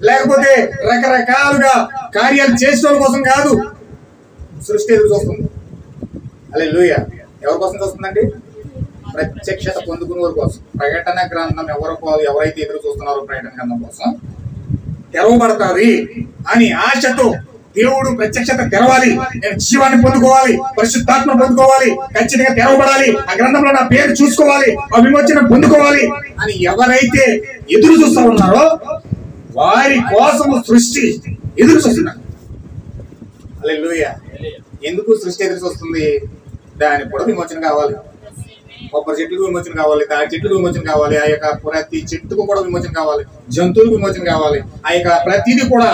లేకపోతే రకరకాలుగా కార్యాలు చేసిన కోసం కాదు సృష్టి ఎదురు చూస్తుంది. హల్లెలూయా. ఎవరి కోసం చూస్తుందండి? ప్రత్యక్షత పొందుకునే వారి కోసం. ప్రకటన గ్రంథం ఎవరైతే ఎదురు చూస్తున్నారో ప్రకటన గ్రంథం కోసం తెరవబడతాది అని ఆశతో దేవుడు ప్రత్యక్షత తెరవాలి, నేను జీవాన్ని పొందుకోవాలి, పరిశుద్ధాత్మ పొందుకోవాలి, ఖచ్చితంగా తెరవబడాలి, ఆ గ్రంథంలో నా పేరు చూసుకోవాలి, ఆ విమోచన పొందుకోవాలి అని ఎవరైతే ఎదురు చూస్తూ ఉన్నారో వారి కోసం సృష్టి ఎదురు చూస్తున్నారు. హల్లెలూయా. ఎందుకు సృష్టి ఎదురు చూస్తుంది? దానికి కూడా విమోచన కావాలి. కొబ్బరి చెట్లకు విమోచన కావాలి, తాటి చెట్లకు విమోచన కావాలి, ఆ యొక్క ప్రతి చెట్టుకు కూడా విమోచన కావాలి, జంతువులకు విమోచన కావాలి. ఆ యొక్క ప్రతిదీ కూడా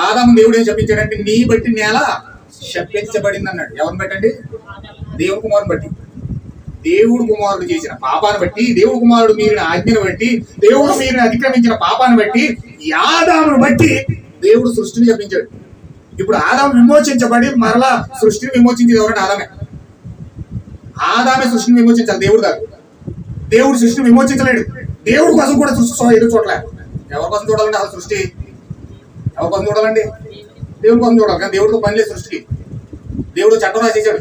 ఆదాము దేవుడు ఏం చెప్పించాడంటే నీ బట్టి నేల శపించబడింది అన్నాడు. ఎవరిని బట్టండి? దేవుడు కుమారుని బట్టి. దేవుడు కుమారుడు చేసిన పాపాన్ని బట్టి, దేవుడు కుమారుడు మీరిన ఆజ్ఞను బట్టి, దేవుడు మీరిన అతిక్రమించిన పాపాన్ని బట్టి, ఆదామును బట్టి దేవుడు సృష్టిని చెప్పించాడు. ఇప్పుడు ఆదాము విమోచించబడి మరలా సృష్టిని విమోచించేది ఎవరంటే ఆదామే. ఆదామే సృష్టిని విమోచించాలి, దేవుడు కాదు. దేవుడు సృష్టిని విమోచించలేడు. దేవుడి కోసం కూడా సృష్టి ఎదురు చూడలేదు. ఎవరి కోసం చూడాలంటే అసలు సృష్టి ఎవరి కోసం చూడాలండి? దేవుడి కోసం చూడాలి. కానీ దేవుడితో పని లేదు సృష్టికి. దేవుడు చట్టం రాసేసాడు.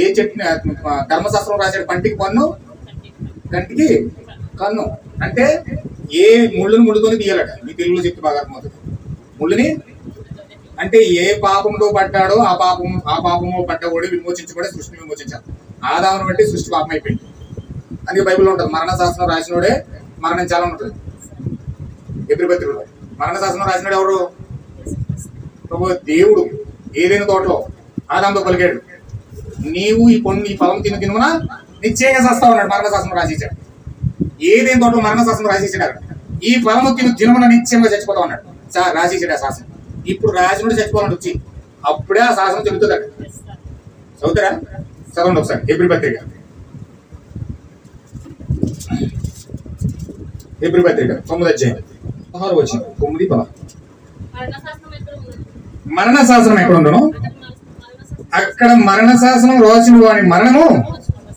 ఏ చెట్టు ధర్మశాస్త్రం రాశాడు? పంటికి పన్ను, కంటికి కన్ను. అంటే ఏ ముళ్ళుతోనే తీయాలట. మీ తెలుగులో చెప్తే బాగా అర్థమవుతుంది. ముళ్ళుని అంటే ఏ పాపంతో పడ్డాడో ఆ పాపము పడ్డవాడు విమోచించబడి సృష్టిని విమోచించాలి. ఆదామును బట్టి సృష్టి పాపం అయిపోయింది. అందుకే బైబిల్లో ఉంటుంది మరణ శాసనం రాసినోడే మరణించాలని ఉంటుంది. ఎబ్రీ పత్రికలో మరణ శాసనం రాసినాడు ఎవరు? దేవుడు. ఏదైనా తోటలో ఆదాముతో పలికాడు, నీవు ఈ ఫలం తినుమున నిశ్చయంగా చేస్తావు అన్నాడు. మరణ శాసనం రాసిచ్చాడు. ఏదైనా తోటలో మరణ శాసనం రాసిచ్చాడు. అక్కడ ఈ ఫలము తినుమున నిశ్చయంగా చచ్చిపోతావు అన్నాడు. రాసిచ్చాడు ఆ శాసనం. ఇప్పుడు రాజునుడు చచ్చిపోవాలని వచ్చి అప్పుడే ఆ శాసనం చెబుతుంది అక్కడ. చదువుతారా? చదవండి ఒకసారి. ఎబ్రీ పత్రిక 9వ అధ్యాయం 16వ వచనం. 9:10. మరణ శాసనం ఎక్కడ ఉండను? అక్కడ మరణ శాసనం రాసిన వాడి మరణము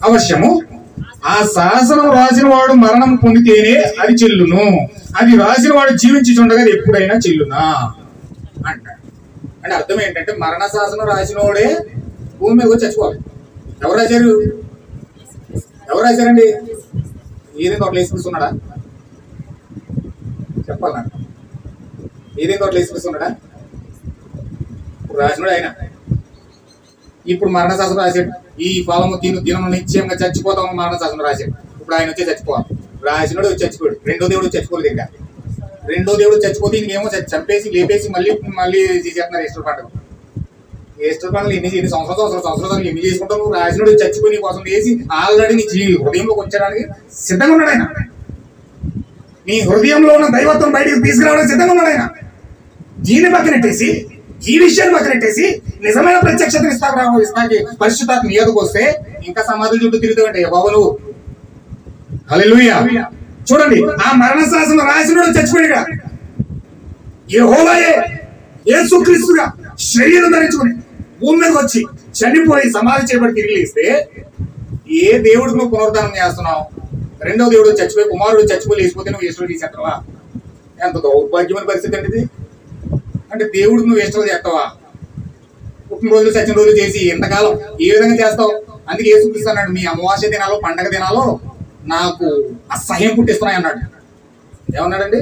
అవశ్యము. ఆ శాసనం రాసిన వాడు మరణం పొందితేనే అది చెల్లును. అది రాసిన వాడు జీవించి చూడగా అది ఎప్పుడైనా చెల్లునా అంటాడు. అంటే అర్థం ఏంటంటే మరణ శాసనం రాసిన వాడే భూమి మీద వచ్చి చచ్చిపోవాలి. ఎవరు రాశారు? ఎవరు రాశారండి? ఏదైనా తోటలో వేసుకొస్తున్నాడా? చెప్పాలి నాకు. ఏదైనా తోటలో వేసుకొస్తున్నాడా? ఇప్పుడు రాసినోడు ఆయన. ఇప్పుడు మరణ శాసనం రాశాడు. ఈ ఫలము దినము నిశ్చయంగా చచ్చిపోతామని మరణ శాసనం రాశాడు. ఇప్పుడు ఆయన వచ్చి చచ్చిపోవాలి. రాసినోడు వచ్చి చచ్చిపోయాడు. రెండో దేవుడు చచ్చిపోలేదు. ఇంకా రెండో దేవుడు చచ్చిపోతే ఇంకేమో చంపేసి లేపేసి మళ్ళీ చేసేస్తున్నారు ఈస్టర్ పండుగ. ఈస్టర్ పండుగలు ఎన్ని సంవత్సరాలు ఎన్ని చేసుకుంటావు? రాసినోడు చచ్చిపోయి నీ కోసం వేసి ఆల్రెడీ నీ హృదయంలోకి వచ్చడానికి సిద్ధంగా ఉన్నాడు ఆయన. నీ హృదయంలో ఉన్న దైవత్వం బయటికి తీసుకురావడానికి సిద్ధంగా ఉన్నాడు ఆయన. దీన్ని పక్కనెట్టేసి, ఈ విషయాన్ని పక్కనెట్టేసి నిజమైన ప్రత్యక్షత ఇస్తాకి పరిశుద్ధాత్మ మీదకు వస్తే ఇంకా సమాధుల చుట్టూ తిరుగుతావంటే బాబు నువ్వు. హల్లెలూయా. చూడండి, ఆ మరణ శాసనం రాసినోడు చచ్చిపోయాడు. యెహోవాయే యేసుక్రీస్తుగా శరీరం ధరించుకుని భూమి మీదకి వచ్చి చనిపోయి సమాధి చేయబడి తిరిగి లేస్తే ఏ దేవుడికి నువ్వు పునరుద్ధానం చేస్తున్నావు? రెండో దేవుడు చచ్చిపోయి కుమారుడు చచ్చిపోయి లేచిపోతే నువ్వు ఈశ్వరుడు చేసేస్తావా? ఎంత దౌర్భాగ్యమైన పరిస్థితి అండి ఇది. అంటే దేవుడికి నువ్వు ఈశ్వరుడు చేస్తావా? పుట్టినరోజులు సచిన రోజులు చేసి ఎంతకాలం ఏ విధంగా చేస్తావు? అందుకే యేసుక్రీస్తు అన్నాడు, మీ అమావాస్య దినాలు పండగ దినాలు నాకు అసహ్యం పుట్టిస్తున్నాయి అన్నాడు. ఏమన్నాడండి?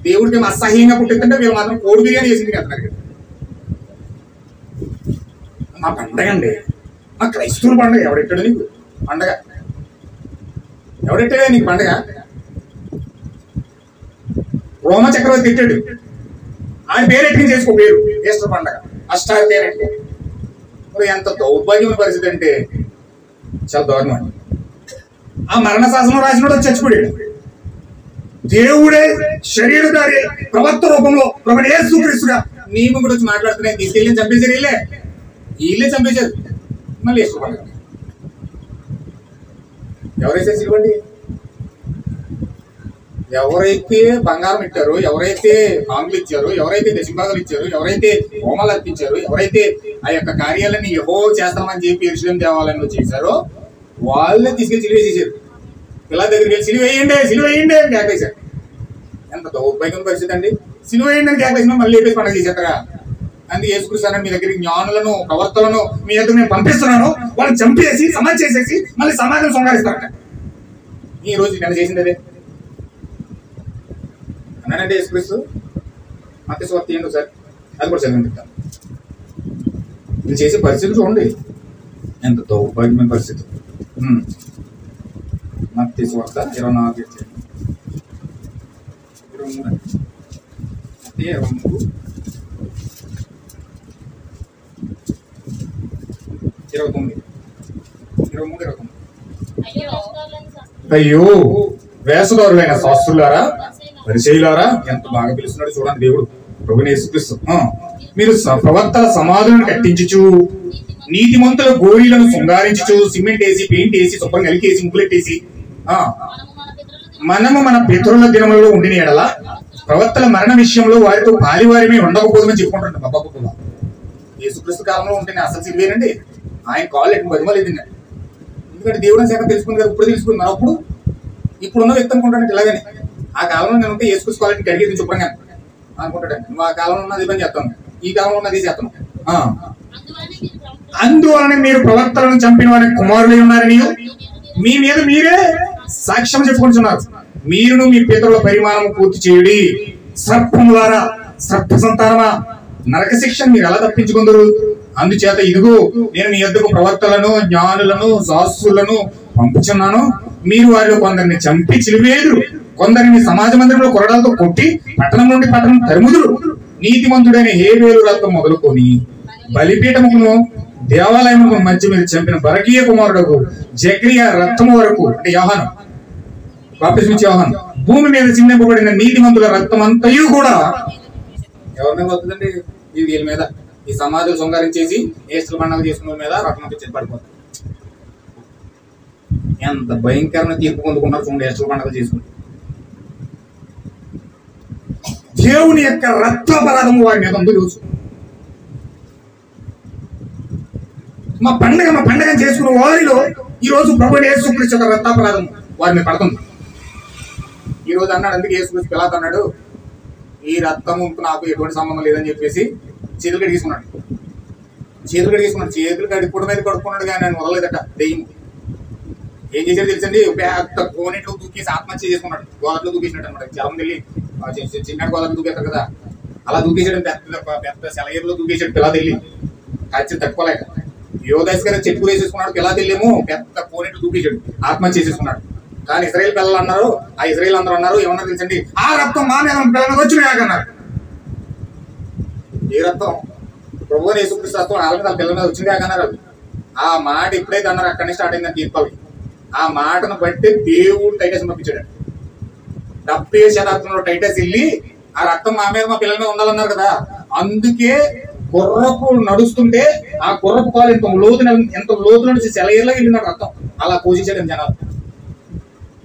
దేవుడికి ఏమో అసహ్యంగా పుట్టిస్తుంటే వీళ్ళు మాత్రం కోడి బిర్యానీ చేసింది కదా. మా పండగ అండి, మా క్రైస్తవుల పండగ. ఎవడెట్టాడు నీకు పండగ? ఎవడెట్టాడే నీకు పండగ? రోమ చక్రవర్తి తిట్టాడు. ఆయన పేరెట్టుకుని చేసుకో పేరు ఈస్టర్ పండగ, అష్టాది పేరెట్టుకో. మరి ఎంత దౌర్భాగ్యమైన పరిస్థితి అంటే చాలా దారుణం. ఆ మరణ శాసనం రాసినోడు చచ్చిపోయాడు. దేవుడే శరీరధారి ప్రవక్త రూపంలో ప్రభువైన యేసుక్రీస్తుగా నీవు కూడా వచ్చి మాట్లాడుతున్నాయి. తీసుకెళ్ళి చంపేశారు. వీళ్ళే చంపేశారు. మళ్ళీ ఈస్టర్ పండుగ ఎవరైతే ఇవ్వండి. ఎవరైతే బంగారం ఇచ్చారో, ఎవరైతే కానుకలు ఇచ్చారో, ఎవరైతే దశభాగాలు ఇచ్చారో, ఎవరైతే హోమాలు అర్పించారో, ఎవరైతే ఆ యొక్క కార్యాలన్నీ యెహోవా చేస్తామని చెప్పి యెరూషలేము దేవాలయంలో చేశారో వాళ్ళే తీసుకెళ్లి సిలువ వేసేసారు. పిల్లల దగ్గరికి వెళ్ళి సిలువ వేయండి అని కేకేశారు. ఎంత ఎంత దౌర్భాగ్యం పరిస్థితి అండి. సిలువ ఏంటని కేకలేసిన మళ్ళీ లేపేసి పండుగ చేసేస్తారా? అందుకే యేసుక్రీస్తు మీ దగ్గరికి జ్ఞానులను ప్రవర్తలను మీ దగ్గర నేను పంపిస్తున్నాను, వాళ్ళని చంపేసి సమాధి చేసేసి మళ్ళీ సమాధిని సొంగారిస్తారట. ఈ రోజు నేను చేసింది అదే అన్నానంటే యేసుక్రీస్తు. మత్తయి సువార్త ఏంటో సార్ అది కూడా చదివిస్తాను. ఇది చేసే పరిస్థితి చూడండి, ఎంత దౌర్భాగ్యమైన పరిస్థితి. మత్తయి సువార్త 24 అయ్యో వేసదారులైన శాస్త్రులారా, పరిచయులారా, ఎంత బాగా పిలుస్తున్నాడు చూడండి దేవుడు ప్రభువైన యేసుక్రీస్తు. మీరు ప్రవక్తల సమాధులను కట్టించుచు, నీతిమంతుల గోరీలను శృంగారించుచు, సిమెంట్ వేసి పెయింట్ వేసి శుభ్రం కలికేసి ముగ్గులెట్టేసి, మనము మన పితరుల దినములలో ఉండిన ఎడల ప్రవక్తల మరణ విషయంలో వారితో పాలివారిమే ఉండకపోతుందని చెప్పుకుంటాడు. బాబా యేసుక్రీస్తు కాలంలో ఉంటేనే అసలు సిరివేనండి. ఆయన కాళ్ళు ఎటు బతిమలేదు. ఎందుకంటే దేవుని శాఖ తెలుసుకుంది కదా, ఇప్పుడు తెలుసుకుంది. మన అప్పుడు ఇప్పుడున్న వ్యక్తి అనుకుంటాడంటే ఇలాగని. ఆ కాలంలో నేను ఉంటే యేసుక్రీస్తు కాళ్ళని కడిగేది శుభ్రంగా అనుకుంటాడండి. నువ్వు ఆ కాలంలో ఉన్నది పని చేస్తాను, ఈ కాలంలో ఉన్నది చేస్తాను. అందువలన మీరు ప్రవక్తలను చంపిన వారి కుమారులై ఉన్నారని మీ మీద మీరే సాక్ష్యం చెప్పుకుంటున్నారు. మీరును మీ పితరుల పరిమాణం పూర్తి చేయుడి. సర్పములారా, సర్ప సంతానమా, నరక శిక్షను మీరు ఎలా తప్పించుకుందరు? అందుచేత ఇదిగో నేను మీ యొద్దకు ప్రవక్తలను, జ్ఞానులను, శాస్త్రులను పంపుచున్నాను. మీరు వారిలో కొందరిని చంపి చిలివేదురు, కొందరిని సమాజ మందిరంలో కొరడాలతో కొట్టి పట్టణం నుండి పట్టణం తరుముదురు. నీతిమంతుడైన హేబేలు రక్తం మొదలుకొని బలిపీఠమును దేవాలయముకు మధ్య మీరు చంపిన బరకీయ కుమారుడు జకరియా రక్తము వరకు, అంటే యోహాను బాప్తిస్మిచ్చే యోహాను, భూమి మీద చిందింపబడిన నీతిమంతుల రక్తం అంతయు కూడా ఎవరి మీద వస్తుందండి? ఈ వీళ్ళ మీద, ఈ సమాధులు శృంగారించేసి ఏస్తుల పండుగ చేసుకున్న మీద రక్తం తెచ్చి పడిపోతుంది. ఎంత భయంకరమైన తీర్పు పొందుకున్నారు చూడండి ఏస్తుల పండుగ చేసుకుని. దేవుని యొక్క రక్తాపరాధము వారి మీద ఉంది. రోజు మా పండగ చేసుకున్న వారిలో ఈ రోజు ప్రభువైన యేసుక్రీస్తు యొక్క రక్తాపరాధం వారి మీద పడుతుంది. ఈ రోజు అన్నాడు, అందుకే యేసుక్రీస్తు పిలాతు అన్నాడు, ఈ రక్తము నాకు ఎటువంటి సంబంధం లేదని చెప్పేసి చేతులు కడిగేసుకున్నాడు. చేతులు కడుక్కోవడం మీద కడుక్కున్నాడు కానీ నేను వదలలేదట దెయ్యం. ఏం చేశాడు తెలుసండి? పెద్ద కోనేట్లో దూకేసి ఆత్మహత్య చేసుకున్నాడు. గోదావరిలో దూకేసినట్టు అనమాట. జలం వెళ్ళి చిన్న గోదావరి దూకేస్తారు కదా, అలా దూకేసాడు. పెద్ద సెలయేరులో దూకేసాడు పిలాతు వెళ్ళి. ఖర్చు తట్టుకోలేక యోధాస్ గారు చెట్టు వేసేసుకున్నాడు. పిలాతు వెళ్ళేమో పెద్ద కోనేట్లు దూకేసాడు, ఆత్మహత్య చేసేసుకున్నాడు. కానీ ఇజ్రాయేల్ పిల్లలు అన్నారు, ఆ ఇజ్రాయేల్ అందరూ అన్నారు, ఏమన్నారు తెలుసండి? ఆ రక్తం మా మీద పిల్లలు వచ్చి అన్నారు. ఏ రక్తం? ప్రభువైన యేసుక్రీస్తు రక్తం వాళ్ళ మీద పిల్లల మీద వచ్చింది కాకన్నారు. ఆ మాట ఎప్పుడైతే అన్నారు అక్కడి నుంచి స్టార్ట్ అయిందని తీర్పాలకి. ఆ మాటను బట్టి దేవుడు టైటస్ పంపించాడు. 70 శతాబ్దంలో టైటస్ వెళ్ళి ఆ రక్తం మా మీద మా పిల్లల మీద ఉండాలన్నారు కదా, అందుకే గుర్రపు నడుస్తుంటే ఆ గుర్రపు కాలు ఎంత లోతుల నుంచి సెలయేర్లా వెళ్ళినాడు రక్తం. అలా పోషించాడు జనాలు.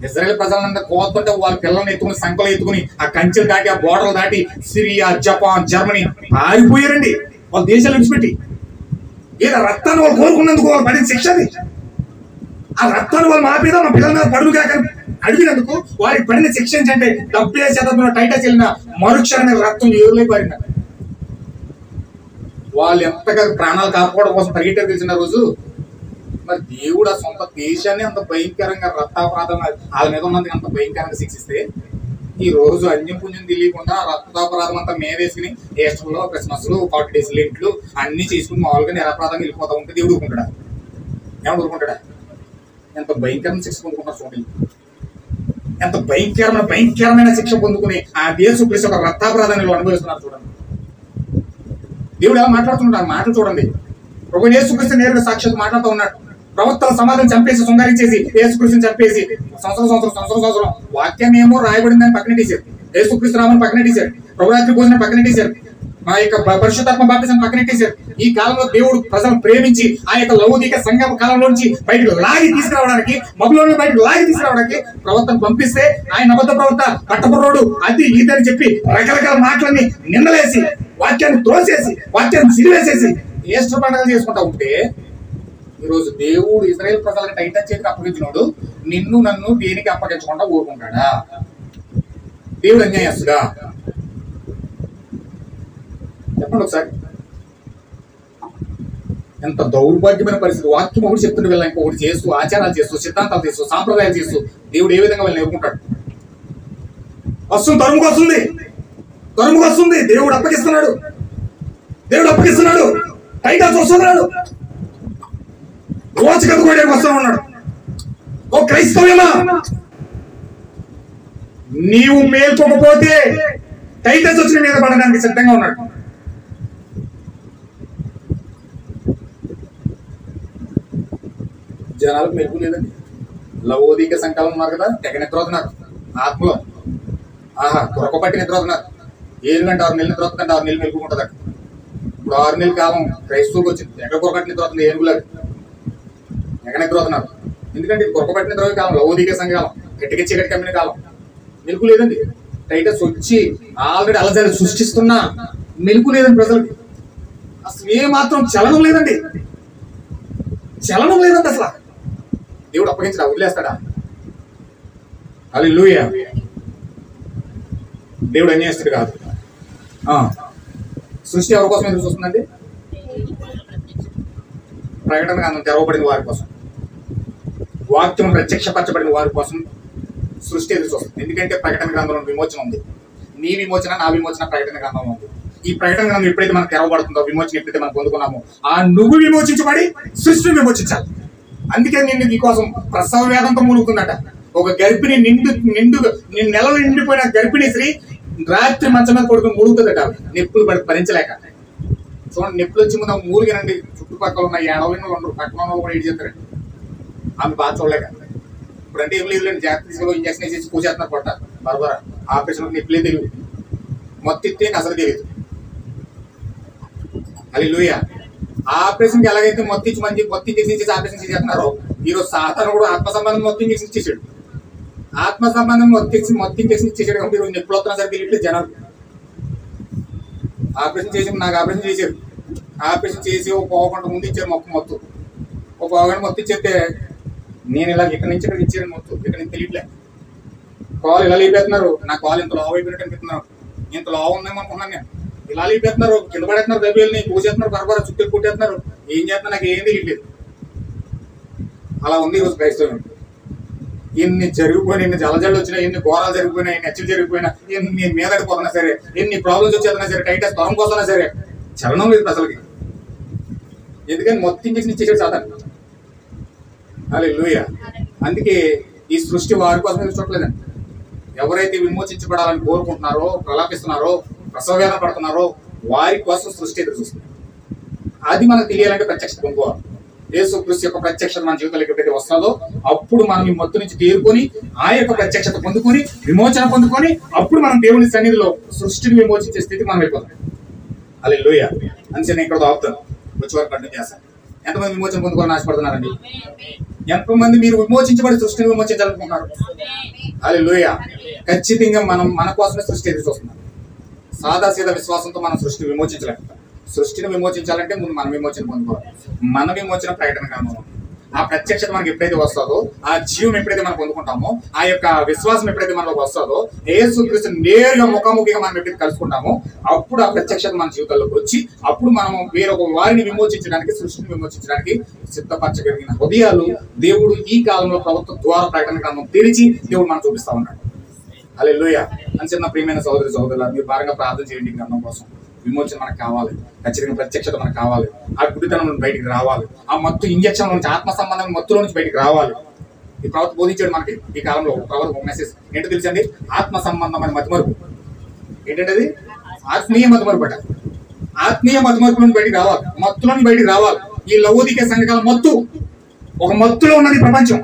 ఇజ్రాయేల్ ప్రజలంతా కోతుంటే వాళ్ళ పిల్లల్ని ఎత్తుకుని, సంకలు ఎత్తుకుని ఆ కంచెలు దాటి, ఆ బోర్డర్లు దాటి సిరియా, జపాన్, జర్మనీ పారిపోయారండి వాళ్ళ దేశాలు విడిచిపెట్టి. ఏదో రక్తాన్ని వాళ్ళు కోరుకున్నందుకు వాళ్ళు పడిన శిక్ష అది. ఆ రక్తాన్ని వాళ్ళు మా మీద మా పిల్లల మీద పడుగు కాక అడిగినందుకు వారికి పడిన శిక్ష ఏంటంటే 70 శతాబ్దంలో టైటస్ వెళ్ళిన మరుక్షణమే రక్తం ఎవరిలో పారిన. వాళ్ళు ఎంతగా ప్రాణాలు కాపాడుకోవడం కోసం పరిగెట్టారు తెలిసిన రోజు. మరి దేవుడు ఆ సొంత దేశాన్ని అంత భయంకరంగా రక్తాపరాధం వాళ్ళ మీద ఉన్నందుకు అంత భయంకరంగా శిక్షిస్తే, ఈ రోజు అన్యం పుణ్యం తెలియకుండా రక్తాపరాధం అంతా మేవేసుకుని ఈస్టర్లో, క్రిస్మస్లు, 40 డేస్ లెంట్లు అన్ని చేసుకుని మామూలుగా నిరపరాధంగా వెళ్ళిపోతా ఉంటే దేవుడు ఊరుకుంటాడా? ఏమన్నా ఊరుకుంటాడా? ఎంత భయంకరమైన శిక్ష పొందుకుంటారు చూడండి. ఎంత భయంకరమైన శిక్ష పొందుకుని ఆ యేసుక్రీస్తు యొక్క రక్తాపరాధాన్ని అనుభవిస్తున్నారు చూడండి. దేవుడు ఎలా మాట్లాడుతున్నాడు? మాటలు చూడండి. ప్రభువైన యేసుక్రీస్తు నేరుగా సాక్షాత్ మాట్లాడుతూ ఉన్నాడు. ప్రవక్తల సమాధిని చంపేసి, శృంగారించేసి, యేసుక్రీస్తుని చంపేసి సంవత్సరం వాక్యం ఏమో రాయబడిందని పక్కనెట్టేశారు. యేసుక్రీస్తు నామని పక్కనెట్టేశారు. ప్రభురాత్రి భోజనం పక్కనెట్టేశారు. మా యొక్క పరిశుద్ధాత్మ బాప్తిజం పక్కనెట్టేశారు. ఈ కాలంలో దేవుడు ప్రజలను ప్రేమించి ఆ యొక్క లౌకిక సంఘం కాలంలోంచి బయటకు లాగి తీసుకురావడానికి, బబులోను బయటకు లాగి తీసుకురావడానికి ప్రవక్తను పంపిస్తే ఆయన అబద్ధ ప్రవక్త, పట్టపురోడు, అది ఇదని చెప్పి రకరకాల మాటలన్నీ నిందలేసి, వాక్యాన్ని త్రోసేసి, వాక్యాన్ని సిరివేసేసి ఈస్టర్ పండుగ చేసుకుంటా ఉంటే, ఈరోజు దేవుడు ఇజ్రాయేల్ ప్రజలకు టైటస్ చేతికి అప్పగించినోడు నిన్ను నన్ను దేనికి అప్పగించకుండా ఊరుకుంటాడా? దేవుడు అన్యాయస్తుడా? చెప్పండి ఒకసారి. ఎంత దౌర్భాగ్యమైన పరిస్థితి. వాక్యం ఒకటి చెప్తుంటే వీళ్ళ ఇంకొకటి చేస్తూ, ఆచారాలు చేస్తూ, సిద్ధాంతాలు చేస్తూ, సాంప్రదాయాలు చేస్తూ దేవుడు ఏ విధంగా వీళ్ళని ఎదుర్కొంటాడు? తరుముకు వస్తుంది. దేవుడు అప్పగిస్తున్నాడు. టైటస్ వస్తున్నాడు. రోజుకథ కూడా వస్తూ ఉన్నాడు. ఓ క్రైస్తవ్యమా, నీవు మేల్కోకపోతే టైటస్ వచ్చిన మీద పడడానికి సిద్ధంగా ఉన్నాడు. జనాలకు మెరుపు లేదండి. లవోదీక సంకలం ఉన్నారు కదా, తెగ నిద్రవుతున్నారు ఆత్మలో. త్వరపట్టి నిద్రవుతున్నారు. 7 గంట 6 నెలలు నిద్రవుతుందంటే 6 నెలలు మెలుపుకుంటుంది. ఇప్పుడు 6 నెలల కాలం క్రైస్తవుకి వచ్చింది. ఎక్కడ కొరకట్టి నిద్రవుతుంది? ఏనుగులాగా ఎగ నిద్రవుతున్నారు. ఎందుకంటే ఇది కొరకపట్టి నిద్రపోయే కాలం, లవోదీక సంకాలం, గట్టిగా చీకటి కమ్మిన కాలం. మెలుపు లేదండి. టైటస్ వచ్చి ఆల్రెడీ అలజడి సృష్టిస్తున్నా మెలుపు లేదండి ప్రజలకి. అసలు ఏ మాత్రం చలనం లేదండి అసలు. దేవుడు అప్పగించడా? వదిలేస్తాడా? హల్లెలూయా. దేవుడు అన్యాయస్తుడు కాదు. సృష్టి ఎవరి కోసం ఎదురు చూస్తుందండి? ప్రకటన గ్రంథం తెరవబడిన వారి కోసం, వాక్యం ప్రత్యక్షపరచబడిన వారి కోసం సృష్టి ఎదురు చూస్తుంది. ఎందుకంటే ప్రకటన గ్రంథంలో విమోచన ఉంది. నీ విమోచన, నా విమోచన ప్రకటన గ్రంథంలో ఉంది. ఈ ప్రకటన గ్రంథం ఎప్పుడైతే మనకు తెరవబడుతుందో, విమోచన ఎప్పుడైతే మనం పొందుకున్నామో, నువ్వు విమోచించబడి సృష్టిని విమోచించాలి. అందుకే నిన్ను నీకోసం ప్రసవ వేదంతో మూలుగుతుందట. ఒక గర్భిణి నెలలు నిండిపోయిన గర్భిణీ స్త్రీ రాత్రి మంచం మీద పడుకుని మూలుగుతుందట, నొప్పులు భరించలేక. చూడండి, నొప్పులు వచ్చి ముందు మూలిగానండి. చుట్టుపక్కల ఉన్న 80 ఉండరు, పక్కన కూడా ఏడు చేస్తారండి. ఆమె బాగా చూడలేక. ఇప్పుడంటే ఏం లేదులేండి, జాగ్రత్తలో ఇంజక్షన్ వేసేసి కూర్చేస్తున్నారు. పట్ట బరబర ఆపరేషన్ నొప్పులే తెలియదు, మొత్తం ఇస్తే అసలు తెలియదు. హల్లెలూయా. ఆపరేషన్కి ఎలాగైతే మొత్తం చేసి ఆపరేషన్ చేసేస్తున్నారో, ఈరోజు సాతాను కూడా ఆత్మ సంబంధం మొత్తం చేసి ఇచ్చేసాడు. ఆత్మ సంబంధం మొత్తం చేసి ఇచ్చేసాడు. కాబట్టి ఈరోజు నొప్పులు వస్తున్నా సరే తెలియట్లేదు జనాలు. ఆపరేషన్ చేసి నాకు ఆపరేషన్ చేశారు. ఆపరేషన్ చేసి ఒక 1.5 గంట ముందు ఇచ్చారు మొత్తం. ఒక 1.5 గంట మొత్తం ఇచ్చేస్తే నేను ఇలా ఇక్కడి నుంచి ఇక్కడికి ఇచ్చాను మొత్తం. ఇక్కడ నుంచి తెలియట్లే. కాలు ఇలా లేపేస్తున్నారు. నా కాలు ఇంత లావు అయిపోయినట్టు అనిపిస్తున్నారు. ఇంత లావు ఉందేమో అనుకున్నాను నేను. ఇలా లేపేస్తున్నారు, కింద పడేస్తున్నారు, దెబ్బల్ని పూసేస్తున్నారు, బరబర చుట్టూ కొట్టేస్తున్నారు. ఏం చేస్తున్నా నాకు ఏం తెలియట్లేదు. అలా ఉంది ఈరోజు క్రైస్తవం. ఎన్ని జరిగిపోయినా, ఎన్ని జలజళ్ళు వచ్చినా, ఎన్ని ఘోరాలు జరిగిపోయినా, ఎన్ని హత్యలు జరిగిపోయినా, ఎన్ని మీదడిపోతున్నా సరే, ఎన్ని ప్రాబ్లమ్స్ వచ్చేస్తున్నా సరే, టైటస్ త్వరం కోసమైనా సరే చలనం లేదు అసలుకి. ఎందుకని మొత్తం చేసి ఇచ్చేసాడు సాతాను. హల్లెలూయా. అందుకే ఈ సృష్టి వారి కోసం ఎదురు చూడలేదండి. ఎవరైతే విమోచించబడాలని కోరుకుంటున్నారో, ప్రలాపిస్తున్నారో, ప్రసవవేదన పడుతున్నారో వారి కోసం సృష్టి ఎదురు చూస్తుంది. అది మనకు తెలియాలంటే ప్రత్యక్షత పొందుకోవాలి. యేసుక్రీస్తు యొక్క ప్రత్యక్షత మన జీవితంలోకి ఎప్పుడైతే వస్తుందో, అప్పుడు మనం ఈ మొత్తం నుంచి తేరుకొని ఆ యొక్క ప్రత్యక్షత పొందుకొని, విమోచన పొందుకొని, అప్పుడు మనం దేవుని సన్నిధిలో సృష్టిని విమోచించే స్థితికి మనం అయిపోతాం. హల్లెలూయా. అందుకే నేను ఇక్కడ ఆపుతాను, వచ్చే వరకు కంటిన్యూ చేస్తాను. ఎంతమంది విమోచన పొందుకోవాలని ఆశపడుతున్నారండి? ఎంతమంది మీరు విమోచించబడి సృష్టిని విమోచించాలనుకుంటున్నారు? హల్లెలూయా. ఖచ్చితంగా మన కోసమే సృష్టి ఎదురు చూస్తున్నాం. సాదాసీదా విశ్వాసంతో మనం సృష్టిని విమోచించలేం. సృష్టిని విమోచించాలంటే ముందు మన విమోచన పొందుకోవాలి. మన విమోచన ప్రకటన గ్రంథంలో. ఆ ప్రత్యక్షత మనకి ఎప్పుడైతే వస్తుందో, ఆ జీవం ఎప్పుడైతే మనం పొందుకుంటామో, ఆ యొక్క విశ్వాసం ఎప్పుడైతే మనలోకి వస్తుందో, యేసుక్రీస్తు నేరుగా ముఖాముఖిగా మనం ఎప్పుడైతే కలుసుకుంటామో, అప్పుడు ఆ ప్రత్యక్షత మన జీవితాల్లోకి వచ్చి, అప్పుడు మనం వేరొక వారిని విమోచించడానికి, సృష్టిని విమోచించడానికి సిద్ధపరచగలిగిన హృదయాలు దేవుడు ఈ కాలంలో ప్రభుత్వ ద్వారా ప్రకటన గ్రంథం తెరిచి దేవుడు మనం చూపిస్తా ఉన్నాడు. హల్లెలూయా. అని చిన్న ప్రియమైన సోదరులు, మీరు భారంగా ప్రార్థన చేయండి. గ్రంథం కోసం విమోచన మనకు కావాలి. ఖచ్చితంగా ప్రత్యక్షత మనకు కావాలి. ఆ గుడితనం నుంచి బయటికి రావాలి. ఆ మత్తు ఇంజక్షన్ నుంచి, ఆత్మ సంబంధం మత్తులో నుంచి బయటికి రావాలి. ఈ ప్రవక్త బోధించాడు మనకి ఈ కాలంలో. ప్రవక్త ఒక మెసేజ్ ఏంటో తెలుసండి? ఆత్మ సంబంధమైన మతిమరుపు. ఏంటంటే అది ఆత్మీయ మతిమరుపు అట. ఆత్మీయ మతిమరుపు నుంచి బయటికి రావాలి, మత్తులో నుంచి బయటికి రావాలి. ఈ లవోదిక సంఘకాల మత్తు, ఒక మత్తులో ఉన్నది ప్రపంచం.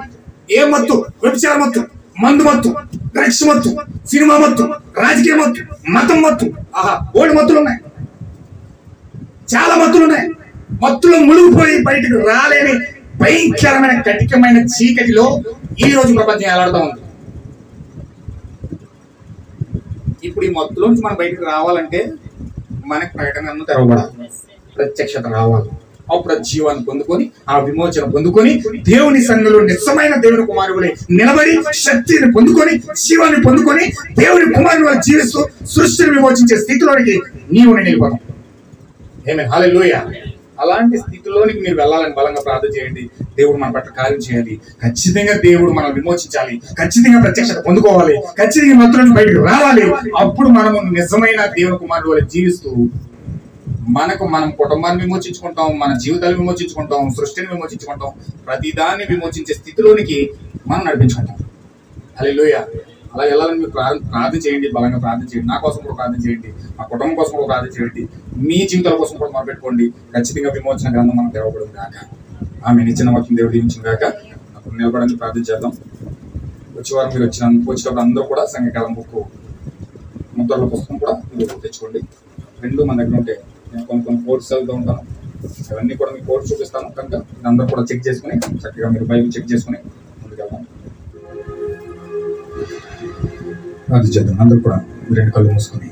ఏ మత్తు? వ్యభిచార మత్తు, మందు మత్తు, డ్రగ్స్ మత్తు, సినిమా మత్తు, రాజకీయ మత్తు, మతం మత్తు. ఓడి మత్తులు ఉన్నాయి, చాలా మత్తులు ఉన్నాయి. మత్తులో మునిగిపోయి బయటకు రాలేని భయంకరమైన కఠినమైన చీకటిలో ఈ రోజు ప్రపంచం ఎలాడుతూ ఉంది. ఇప్పుడు ఈ మత్తులో నుంచి మనం బయటకు రావాలంటే మనకి ప్రకటన తెరవబడాలి, ప్రత్యక్షత రావాలి. అప్పుడు ఆ జీవాన్ని పొందుకొని ఆ విమోచన పొందుకొని దేవుని సంఘంలో నిజమైన దేవుని కుమారులే నిలబడి శక్తిని పొందుకొని జీవాన్ని పొందుకొని దేవుని కుమారుని జీవిస్తూ సృష్టిని విమోచించే స్థితిలోనికి నీవు నేను వెళ్ళిపోతాం. ఆమేన్, హల్లెలూయా. అలాంటి స్థితిలోనికి మీరు వెళ్ళాలని బలంగా ప్రార్థన చేయండి. దేవుడు మన పట్ల కార్యం చేయాలి. ఖచ్చితంగా దేవుడు మనం విమోచించాలి. ఖచ్చితంగా ప్రత్యక్షత పొందుకోవాలి. ఖచ్చితంగా మొత్తం బయటకు రావాలి. అప్పుడు మనము నిజమైన దేవుని కుమారుడు వల్ల జీవిస్తూ మనం కుటుంబాన్ని విమోచించుకుంటాం, మన జీవితాన్ని విమోచించుకుంటాం, సృష్టిని విమోచించుకుంటాం, ప్రతిదాన్ని విమోచించే స్థితిలోనికి మనం నడిపించుకుంటాం. హల్లెలూయా. అలా వెళ్ళాలని మీరు ప్రార్థన చేయండి, బలంగా ప్రార్థన చేయండి. నా కోసం కూడా ప్రార్థన చేయండి, మా కుటుంబం కోసం కూడా ప్రార్థన చేయండి, మీ జీవితాల కోసం కూడా మొదలుపెట్టుకోండి. ఖచ్చితంగా విమోచన గ్రంథం మనం తెరవబడదు కాక. ఆమె నిచ్చిన వాక్యం దేవుడు దీవించిన కాక. అప్పుడు నిలబడడానికి ప్రార్థన చేద్దాం. వచ్చే వారం మీరు వచ్చేటప్పుడు అందరూ కూడా సంఘకాలం బుక్ ముద్రల పుస్తకం కూడా మీరు తెచ్చుకోండి. రెండు మన దగ్గర ఉంటాయి. నేను కొన్ని కోర్స్ చదువుతూ ఉంటాను, అవన్నీ కూడా మీకు కోర్స్ చూపిస్తాను కనుక అందరూ కూడా చెక్ చేసుకుని చక్కగా మీరు బైబిల్ చెక్ చేసుకుని ముందుకెళ్దాం. అది చేద్దాం. అందరూ కూడా రెండు కళ్ళు మూసుకొని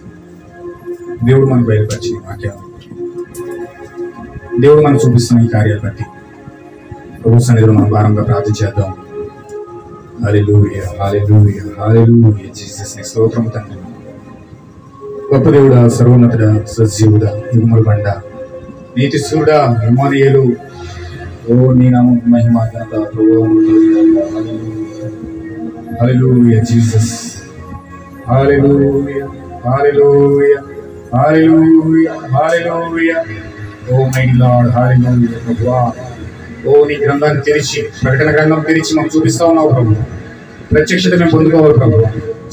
దేవుడు మనకు బయలుపరిచి వాక్యాలు, దేవుడు మనకు చూపిస్తున్న ఈ కార్యాలు బట్టి ప్రభు సన్నిధిలో మనం భారంగా ప్రార్థన చేద్దాం. హల్లెలూయా, హల్లెలూయా, హల్లెలూయా. జీసస్ నీ స్తోత్రం తండ్రి. గొప్ప దేవుడా, సర్వోన్నతుడా, సజీవుడా, ఇరుమల బండ, నీతి సూర్యుడా, ఇమ్మానుయేలు, ఓ నీ నామం మహిమ ఘనత ప్రభువు. Hallelujah Jesus, hallelujah, hallelujah, hallelujah, hallelujah. Oh my Lord, hallelujah ప్రభువా. ఓ నీ గ్రంథాన్ని తెరిచి, ప్రకటన గ్రంథం తెరిచి మాకు చూపిస్తా ఉన్నావు ప్రభు. ప్రత్యక్షత మేము పొందుకోవాలి ప్రభు,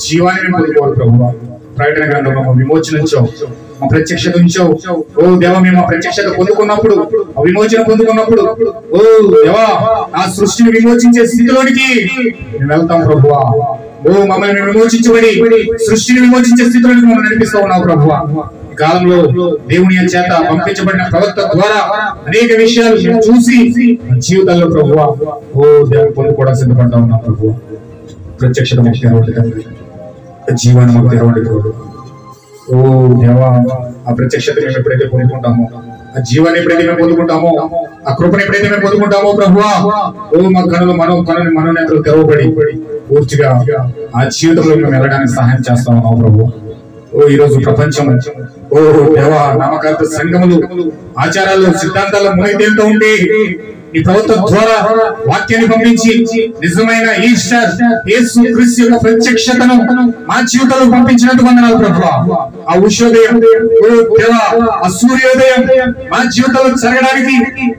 జీవాన్ని మేము పొందుకోవాలి ప్రభు. ప్రకటన గ్రంథంలో మా విమోచన ఉంచావు, మా ప్రత్యక్షత ఉంచావు. ఓ దేవా, మేము ఆ ప్రత్యక్షత పొందుకున్నప్పుడు, ఆ విమోచన పొందుకున్నప్పుడు, ఓ దేవా, ఆ సృష్టిని విమోచించే స్థితిలోనికి మేము వెళ్తాం ప్రభువా. ఓ మమ్మల్ని మేము విమోచించబడి సృష్టిని విమోచించే స్థితిలోనికి మమ్మల్ని నడిపిస్తా ఉన్నావు ప్రభువా. ఈ కాలంలో దేవుని చేత పంపించబడిన ప్రవక్త ద్వారా అనేక విషయాలు మేము చూసి జీవితాల్లో ప్రభువా, ఓ దేవుని పొందుకోవడానికి సిద్ధపడతా ఉన్నాం ప్రభువా. ప్రత్యక్షత ముఖ్యమైన జీవాన్ని మాకు తెరవండి ప్రభు. ఓ దేవా, ఆ ప్రత్యక్షత మేము ఎప్పుడైతే పొందుకుంటామో, ఆ జీవాన్ని ఎప్పుడైతే మేము పొందుకుంటామో, ఆ కృపను ఎప్పుడైతే మేము పొందుకుంటామో ప్రభువా, ఓ మా కనులు మనోనేత్రాలు తెరవబడి పూర్తిగా ఆ జీవితంలో మేము వెళ్ళడానికి సహాయం చేస్తా ఉన్నాం ప్రభు. ఓ ఈ రోజు ప్రపంచం, ఓ దేవా, నామకార్థ సంఘములు ఆచారాలు సిద్ధాంతాలు మునిగి తేలుతూ ఉంటే ఈ ప్రభుత్వం ద్వారా వాక్యాన్ని పంపించి నిజమైన ఈస్టర్ యేసు క్రీస్తు యొక్క ప్రత్యక్షతను మా జీవితంలో పంపించినందుకు వందనాలు ప్రభువా. ఆ ఉషోదయం, ఓ దేవా, ఆ సూర్యోదయం మా జీవితంలో జరగడానికి,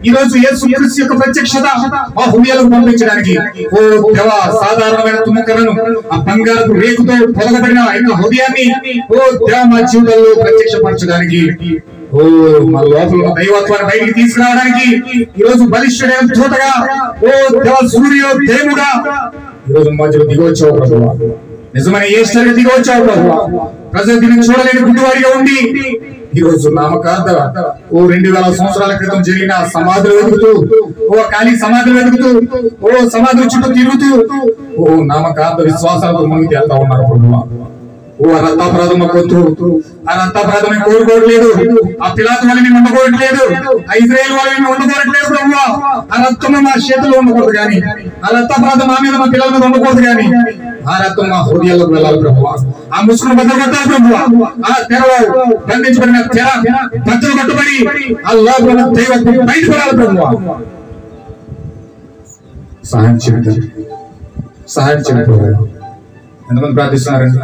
ఈ రోజు యేసు క్రీస్తు యొక్క ప్రత్యక్షత మా హృదయాలకు పంపించడానికి, ఓ దేవా, సాధారణమైన తుమ్మకలను ఆ బంగారపు రేకుతో పొదగబడిన హృదయాన్ని, ఓ దేవా, మా జీవితంలో ప్రత్యక్షపరచడానికి, ఓ మా లోపల దైవత్వాన్ని బయటికి తీసుకురావడానికి, ఈ రోజు బలిష్ఠుడైన దూతగా, ఓ దేవ సూర్యోదయముగా ఈ రోజు మధ్యలో దిగవచ్చావు ప్రభువా. నిజమైన ఈస్టర్ గా దిగవచ్చావు ప్రభువా. ప్రజలు దీన్ని చూడలేని గుడ్డివాడిగా ఉండి ఈ రోజు నామకార్థ, ఓ 2000 సంవత్సరాల క్రితం జరిగిన సమాధులు వెతుకుతూ, ఓ ఖాళీ సమాధులు వెతుకుతూ, ఓ సమాధుల చుట్టూ తిరుగుతూ, ఓ నామకార్థ విశ్వాసాలతో ముందుకు వెళ్తా ఉన్నారు ప్రభువా. ఓ రక్తాపరాధం మాకొద్దు, ఆ రక్తాపరాధం మేము కోరుకోవట్లేదు, ఆ పిలాతు వాళ్ళని మేము ఉండకోవట్లేదు, ఆ ఇజ్రాయేల్ వాళ్ళని మేము ఉండకోవట్లేదు ప్రభువా. ఆ రక్తం మా చేతుల్లో ఉండకూడదు కానీ, ఆ రక్తాపరాధం మా మీద, మా పిల్లల మీద ఉండకూడదు కానీ, ఆ రక్తం మా హృదయాల్లోకి వెళ్ళాలి ప్రభువా. ఆ ముసుగును బద్దలు కొట్టాలి ప్రభువా. ఆ తెరలో బంధించబడిన తెర బద్దలు కట్టుబడి ఆ లోపల దైవత్వం బయటపడాలి ప్రభువా. సహాయం చేయండి, సహాయం చేయండి ప్రభువా. ఎంతమంది ప్రార్థిస్తున్నారండి?